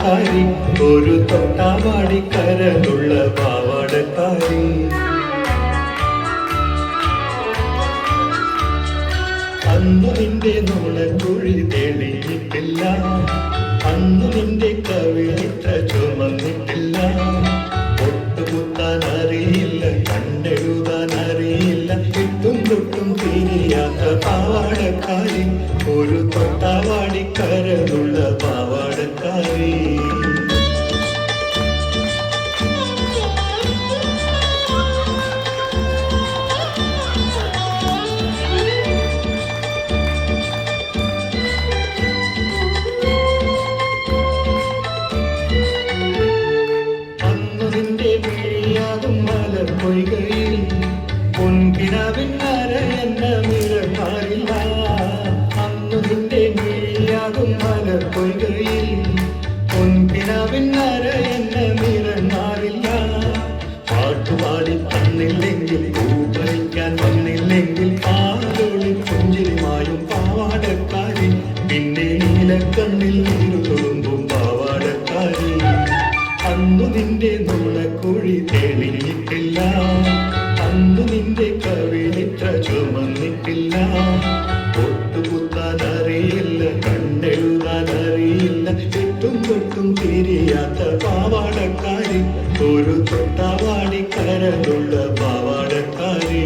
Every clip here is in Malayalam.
പാവാടക്കാരി, ഒരു തൊട്ടാവാടിക്കരനുള്ള പാവാടക്കാരി. അന്നു നിന്റെ നുണക്കുഴി തെളിഞ്ഞിട്ടില്ല, അന്നു നിന്റെ കവിളിത്ര ചുമന്നിട്ടില്ല. ഒട്ടുകുത്താൻ അറിയില്ല, കണ്ടെഴുതാൻ അറിയില്ല, ഇട്ടും തൊട്ടും തിരിയാത്ത പാവാടക്കാരി, ഒരു തൊട്ടാവാടിക്കരനുള്ള പാവാടക്കാരി. പൊയ്കയിൽ പൊൻകിനാവിന്നര എന്ന മിഴമാറില്ല, അന്നു നിന്റെ മിഴിയാകും മലർ പൊയ്കയിൽ പൊൻകിനാവിന്നര എന്ന മിഴമാറില്ല. പാട്ടുപാടി തന്നില്ലെങ്കിൽ, പൂക്കളിക്കാൻ വന്നില്ലെങ്കിൽ, പാലോളി പുഞ്ചിരിമായും പാവാടക്കാരി, പിന്നെ നീലക്കണ്ണിൽ നീരു തൊടുമ്പും പാവാടക്കാരി. അന്നു നിന്റെ നുണക്കുഴി തെളിഞ്ഞിട്ടില്ല, അന്നു നിന്റെ കവിളിത്ര ചുമന്നിട്ടില്ല. ഒട്ടുകുത്താൻ അറിയില്ല, കണ്ടെഴുതാൻ അറിയില്ല, ചുറ്റും തൊട്ടും തിരിയാത്ത പാവാടക്കാരി, ഒരു തൊട്ടാവാടിക്കരനുള്ള പാവാടക്കാരി.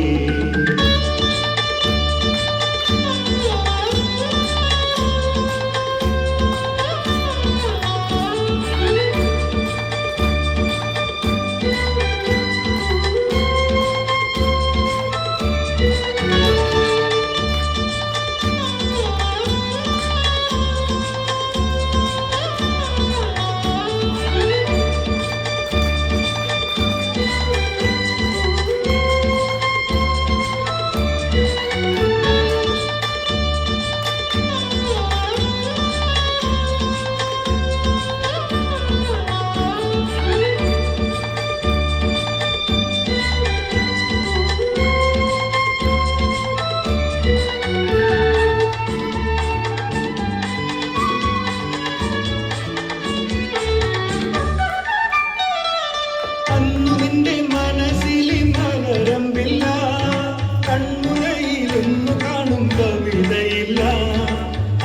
കണ്ണുകയിലൊന്നു കാണും കവിതയില്ല,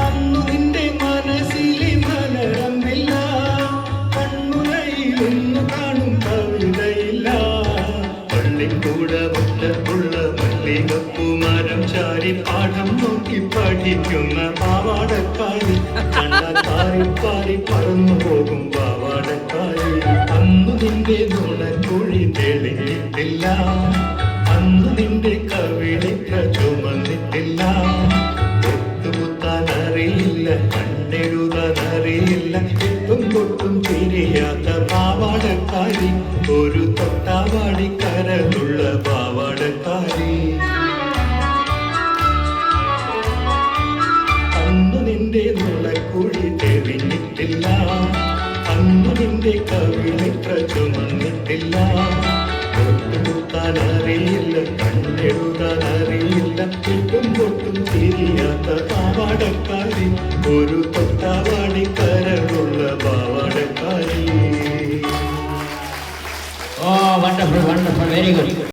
അന്നു നിന്റെ മനസ്സിലെ മലരമ്പില്ല, കണ്ണുകയിലൊന്നു കാണും കവിതയില്ല. പള്ളിക്കൂട മുറ്റത്തുള്ള മല്ലികപ്പൂമരം ചാരി പാഠം നോക്കി പഠിക്കുന്ന പാവാടക്കാരി, കണ്ണക്കാരി പാരി പറന്നു പോകും പാവാടക്കാരി. അന്നു നിന്റെ നുണക്കുഴി തെളിഞ്ഞിട്ടില്ല, അന്നു നിന്റെ കവിളിത്ര ചുമന്നിട്ടില്ല. ഒട്ടുകുത്താൻ അറിയില്ല, കണ്ടെഴുതാൻ അറിയില്ല, ഇട്ടും തൊട്ടും തിരിയാത്ത പാവാടക്കാരി, ഒരു തൊട്ടാവാടിക്കരനുള്ള പാവാടക്കാരി. അന്നു നിന്റെ നുണക്കുഴി തെളിഞ്ഞിട്ടില്ല, അന്നു നിന്റെ കവിളിത്ര ചുമന്നിട്ടില്ല. ഒട്ടുകുത്താൻ അറിയില്ല, കണ്ടെഴുതാൻ